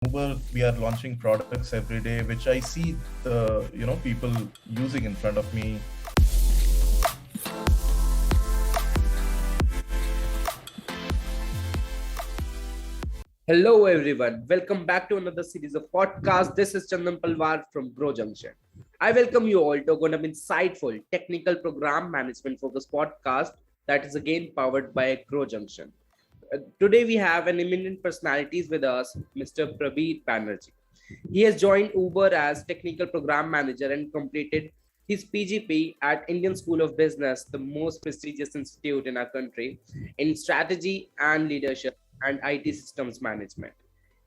Uber, we are launching products every day, which I see the people using in front of me. Hello everyone, welcome back to another series of podcasts. This is Chandan Palwar from Growjunction. I welcome you all to an insightful technical program management focused podcast that is again powered by Growjunction. Today we have an eminent personalities with us, Mr. Prabir Banerjee. He has joined Uber as technical program manager and completed his PGP at Indian School of Business, the most prestigious institute in our country, in strategy and leadership and IT systems management.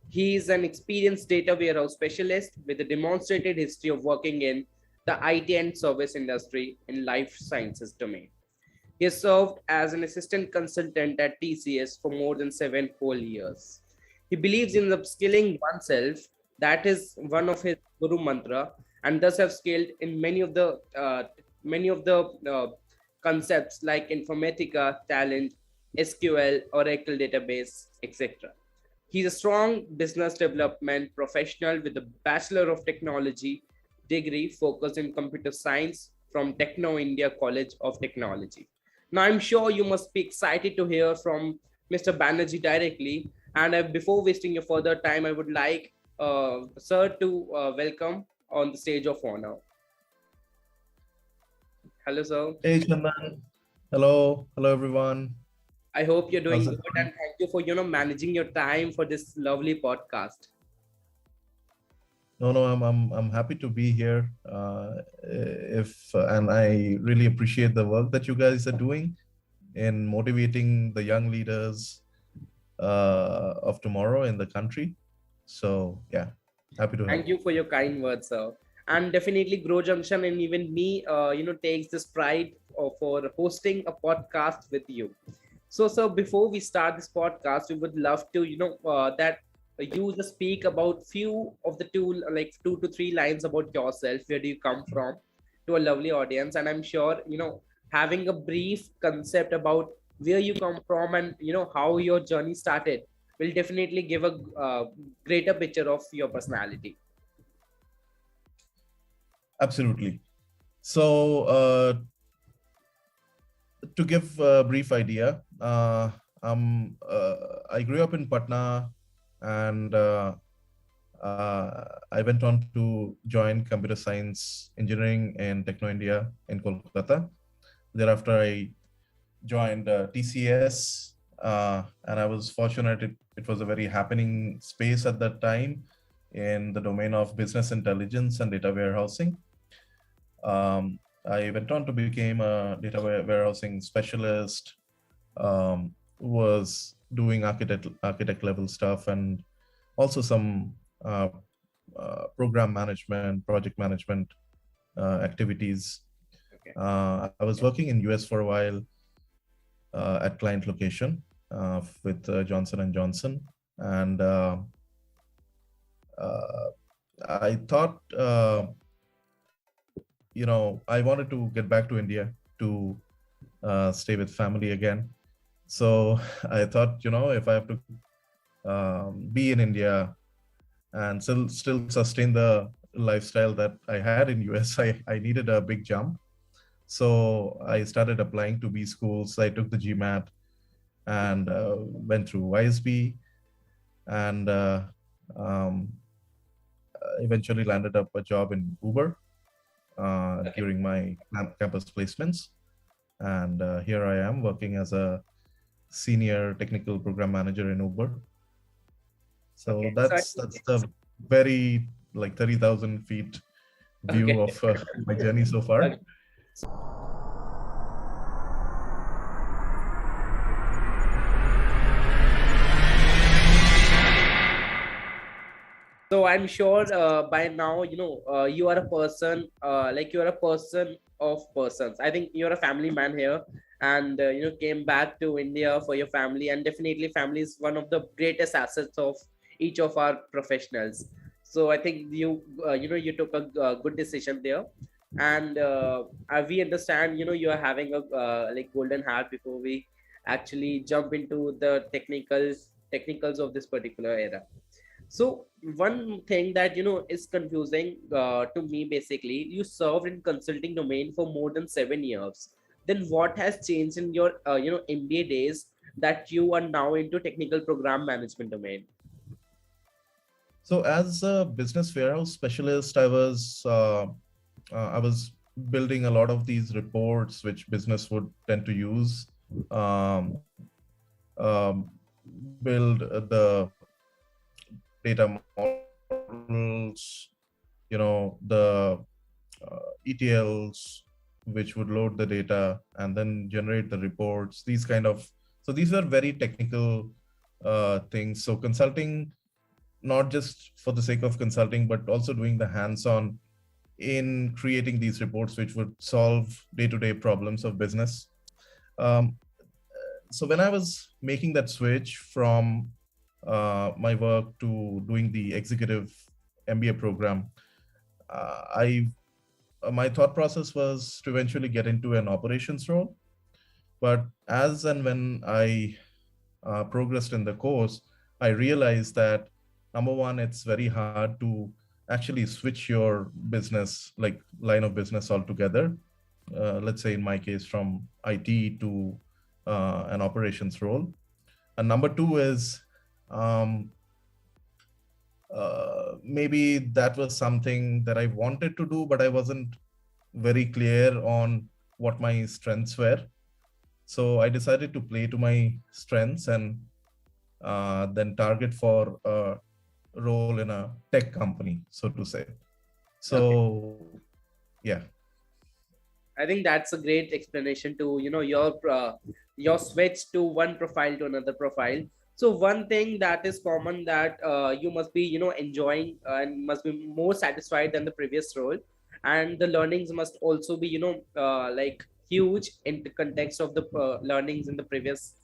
He is an experienced data warehouse specialist with a demonstrated history of working in the IT and service industry in life sciences domain. He has served as an assistant consultant at TCS for more than 7 whole years. He believes in upskilling oneself. That is one of his guru mantra, and thus have scaled in many of the concepts like Informatica, Talent, SQL, Oracle database, etc. He's a strong business development professional with a Bachelor of Technology degree focused in computer science from Techno India College of Technology. Now, I'm sure you must be excited to hear from Mr. Banerjee directly. And before wasting your further time, I would like Sir to welcome on the stage of honor. Hello, sir. Hey, Chandan. Hello, everyone. I hope you're doing How's it good, going? and thank you for managing your time for this lovely podcast. No, I'm happy to be here. And I really appreciate the work that you guys are doing in motivating the young leaders of tomorrow in the country. So yeah, happy to Thank help. you for your kind words, sir. And definitely, Grow Junction and even me, takes this pride for hosting a podcast with you. So, sir, before we start this podcast, we would love to, that you just speak about few of the like 2 to 3 lines about yourself. Where do you come from? To a lovely audience, and I'm sure having a brief concept about where you come from and how your journey started will definitely give a greater picture of your personality. Absolutely. So to give a brief idea, I grew up in Patna, and I went on to join computer science engineering in Techno India in Kolkata. Thereafter, I joined TCS, and I was fortunate. It was a very happening space at that time in the domain of business intelligence and data warehousing. I went on to become a data warehousing specialist, was doing architect level stuff, and also some program management, project management activities. Okay. I was working in US for a while at client location with Johnson and Johnson, and I thought I wanted to get back to India to stay with family again. So I thought, if I have to be in India and still sustain the lifestyle that I had in US, I needed a big jump. So I started applying to B schools. I took the GMAT and went through ISB, and um, eventually landed up a job in Uber during my campus placements. And here I am working as a senior technical program manager in Uber. So Okay. that's the very like 30,000 feet view Okay. of my journey so far. Okay. So I'm sure by now, you are a person, like you are a person of persons. I think you're a family man here, and came back to India for your family, and definitely family is one of the greatest assets of each of our professionals. So I think you took a good decision there, and we understand, you are having a like golden heart before we actually jump into the technicals of this particular era. So one thing that is confusing to me, basically, you served in consulting domain for more than 7 years. Then what has changed in your MBA days that you are now into technical program management domain? So as a business warehouse specialist, I was building a lot of these reports which business would tend to use. Um, um, Build the data models, the ETLs, which would load the data and then generate the reports. These kind of so these were very technical things. So consulting, not just for the sake of consulting, but also doing the hands-on in creating these reports, which would solve day-to-day problems of business. Um, so when I was making that switch from my work to doing the executive MBA program, I my thought process was to eventually get into an operations role. But as and when I progressed in the course, I realized that number one, it's very hard to actually switch your business, like line of business altogether. Let's say in my case, from IT to an operations role. And number two is um, maybe that was something that I wanted to do, but I wasn't very clear on what my strengths were. So I decided to play to my strengths and then target for a role in a tech company, so to say. Okay. So, yeah. I think that's a great explanation to your switch to one profile to another profile. So one thing that is common that you must be enjoying and must be more satisfied than the previous role, and the learnings must also be like huge in the context of the learnings in the previous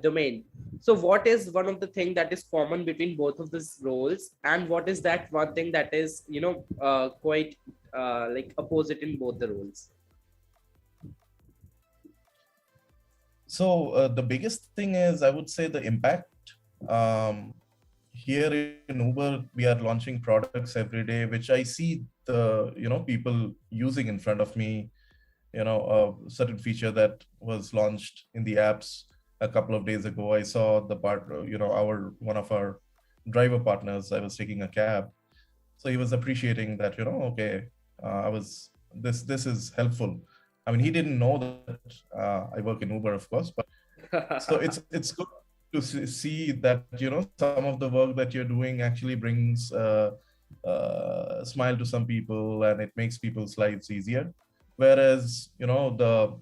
domain. So what is one of the thing that is common between both of these roles, and what is that one thing that is quite like opposite in both the roles? So the biggest thing is, I would say, the impact. Um, Here in Uber, we are launching products every day, which I see the people using in front of me. A certain feature that was launched in the apps a couple of days ago. I saw the part, our one of our driver partners. I was taking a cab, so he was appreciating that. Okay, I was this is helpful. I mean, he didn't know that I work in Uber, of course, but so it's good to see that some of the work that you're doing actually brings a smile to some people, and it makes people's lives easier. Whereas the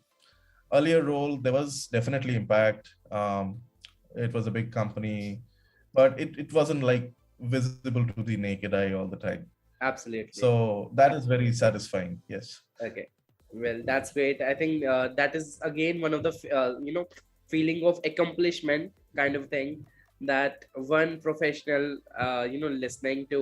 earlier role, there was definitely impact. It was a big company, but it wasn't like visible to the naked eye all the time. Absolutely. So that is very satisfying. Yes. Okay. Well, that's great. I think that is again one of the feeling of accomplishment kind of thing, that one professional listening to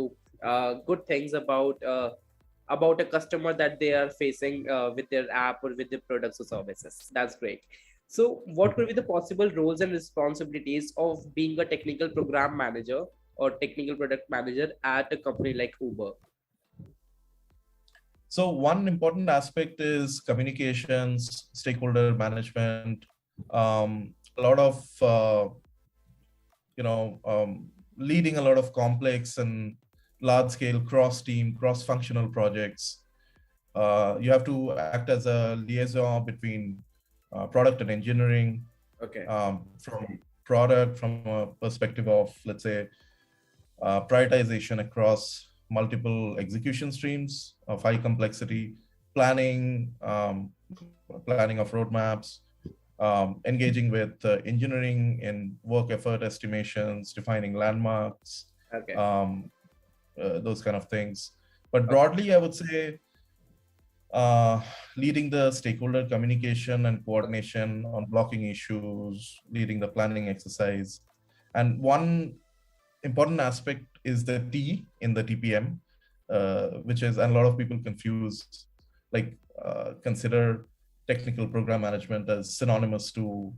good things about a customer that they are facing with their app or with their products or services. That's great. So what could be the possible roles and responsibilities of being a technical program manager or technical product manager at a company like Uber? So one important aspect is communications, stakeholder management, a lot of leading a lot of complex and large-scale cross-team, cross-functional projects. You have to act as a liaison between product and engineering. Okay. From product, from a perspective of, let's say, prioritization across multiple execution streams of high complexity, planning, planning of roadmaps, engaging with engineering in work effort estimations, defining landmarks, Okay. those kind of things. But Okay. broadly, I would say leading the stakeholder communication and coordination on blocking issues, leading the planning exercise. And one important aspect is the T in the TPM, which is, and a lot of people confuse, like consider technical program management as synonymous to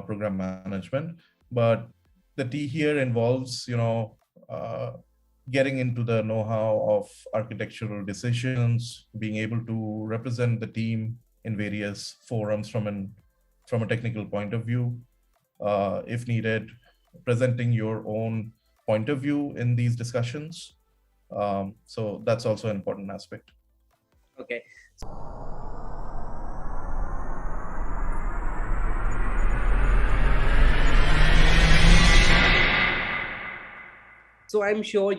program management. But the T here involves, getting into the know-how of architectural decisions, being able to represent the team in various forums from a technical point of view, if needed, presenting your own point of view in these discussions. So that's also an important aspect. Okay. So I'm sure,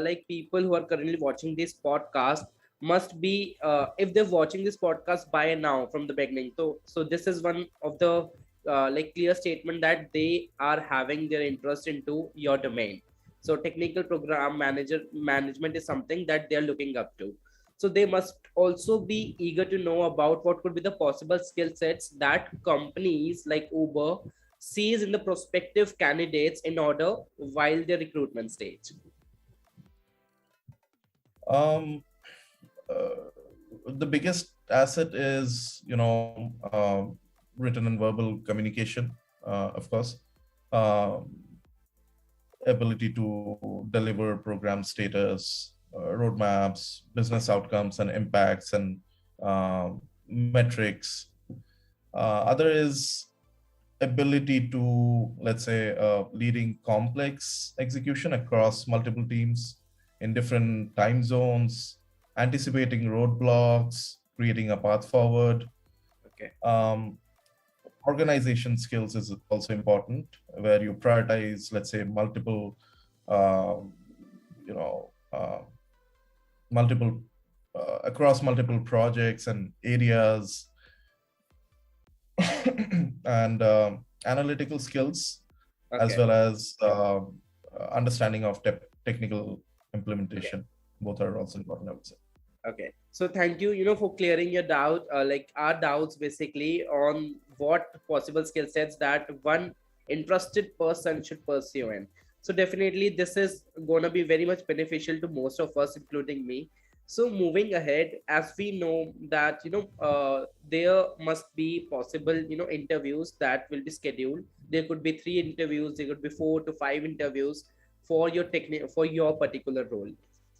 like people who are currently watching this podcast must be, if they're watching this podcast by now from the beginning. So this is one of the like clear statement that they are having their interest into your domain. So technical program management is something that they're looking up to. So they must also be eager to know about what could be the possible skill sets that companies like Uber sees in the prospective candidates in order while the recruitment stage. Um, the biggest asset is, written and verbal communication, of course. Ability to deliver program status, roadmaps, business outcomes and impacts and metrics. Other is ability to, let's say, leading complex execution across multiple teams in different time zones, anticipating roadblocks, creating a path forward. Okay. Organization skills is also important, where you prioritize, let's say, multiple, multiple across multiple projects and areas, and analytical skills, as well as understanding of technical implementation. Both are also important, I would say. Okay, so thank you, for clearing your doubt, like our doubts basically on what possible skill sets that one interested person should pursue in. So definitely this is going to be very much beneficial to most of us, including me. So moving ahead, as we know that, there must be possible, interviews that will be scheduled. There could be 3 interviews, there could be 4 to 5 interviews for your for your particular role.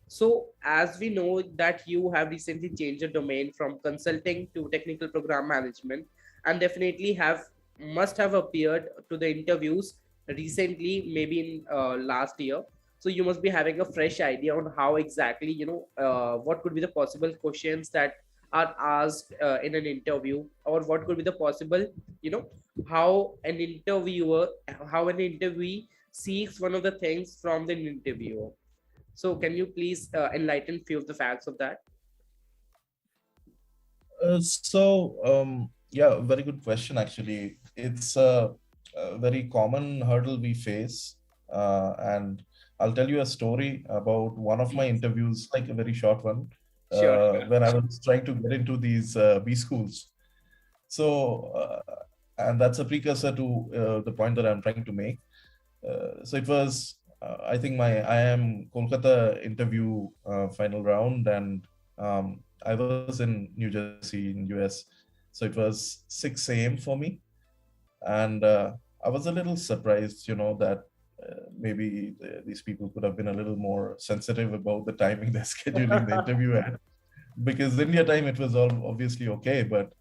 So as we know that you have recently changed your domain from consulting to technical program management, and definitely have must have appeared to the interviews recently, maybe in last year. So you must be having a fresh idea on how exactly, what could be the possible questions that are asked in an interview, or what could be the possible, how an interviewer, how an interviewee seeks one of the things from the interviewer. So can you please enlighten few of the facts of that? Yeah, very good question, actually. It's a very common hurdle we face. And I'll tell you a story about one of my interviews, like a very short one, Sure. when I was trying to get into these B schools. So, and that's a precursor to the point that I'm trying to make. So it was, I think, my IIM Kolkata interview final round, and I was in New Jersey in US. So it was 6 a.m. for me. And I was a little surprised, that maybe these people could have been a little more sensitive about the timing they're scheduling the interview at. Because India time, it was all obviously okay, but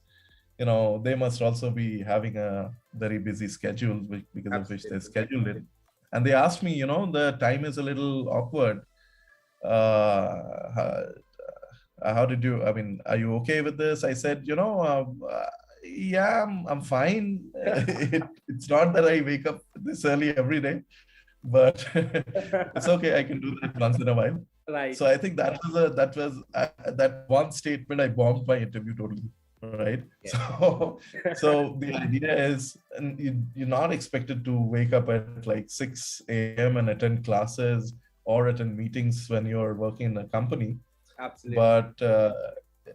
they must also be having a very busy schedule because of which they scheduled it. And they asked me, the time is a little awkward. How did you, are you okay with this? I said, yeah, I'm fine. It's not that I wake up this early every day, but it's okay. I can do that once in a while. Right. So I think that was that one statement, I bombed my interview totally. Right. Yeah. So the idea is, you're not expected to wake up at like 6 a.m. and attend classes or attend meetings when you're working in a company. Absolutely. But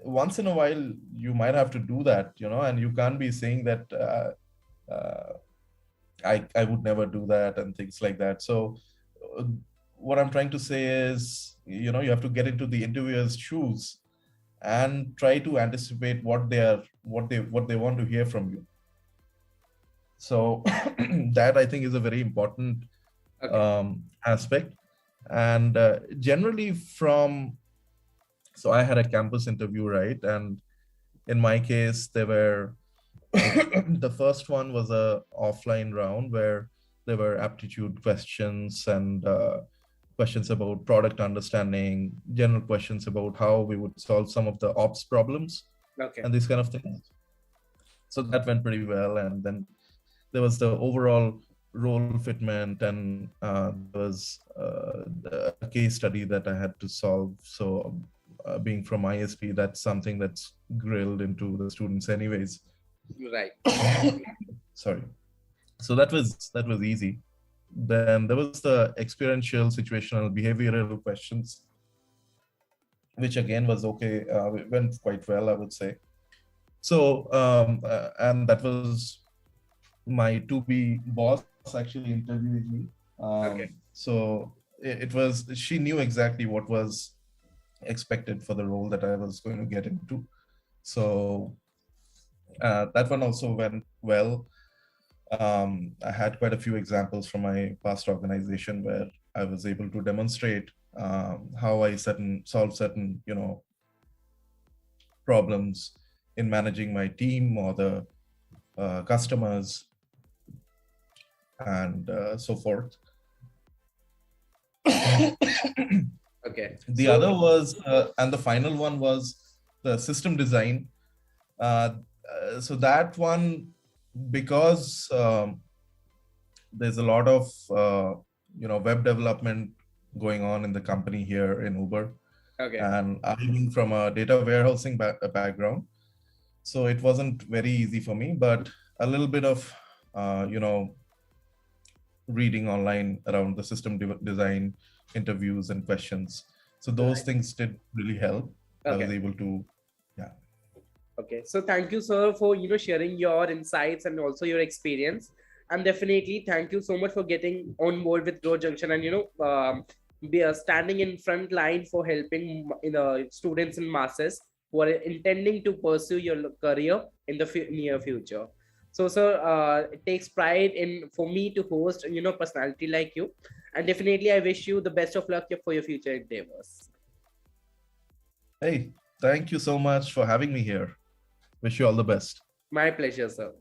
once in a while, you might have to do that, and you can't be saying that I would never do that and things like that. So what I'm trying to say is, you have to get into the interviewer's shoes and try to anticipate what they want to hear from you. So that, I think, is a very important aspect. And generally so I had a campus interview, right? And in my case, they were, the first one was a offline round where there were aptitude questions and questions about product understanding, general questions about how we would solve some of the ops problems Okay. and these kind of things. So that went pretty well. And then there was the overall role fitment, and there was a case study that I had to solve. So being from ISB, that's something that's grilled into the students anyways. Right. Sorry. So that was easy. Then there was the experiential, situational, behavioral questions, which again was okay. It went quite well, I would say. So and that was my to-be boss actually interviewed me. Okay. So it was, she knew exactly what was expected for the role that I was going to get into. So that one also went well. I had quite a few examples from my past organization where I was able to demonstrate how I solve certain, problems in managing my team or the customers and so forth. Okay. The So other was, and the final one was the system design. So that one, because there's a lot of web development going on in the company here in Uber, okay. and I'm being from a data warehousing background, so it wasn't very easy for me. But a little bit of reading online around the system design interviews and questions, so those things did really help. I was Okay. able to, yeah. Okay. So thank you, sir, for sharing your insights and also your experience. And definitely thank you so much for getting on board with Growjunction and be standing in front line for helping students in masses who are intending to pursue your career in the near future. So, sir, it takes pride in for me to host personality like you, and definitely I wish you the best of luck for your future endeavors. Hey, thank you so much for having me here. Wish you all the best. My pleasure, sir.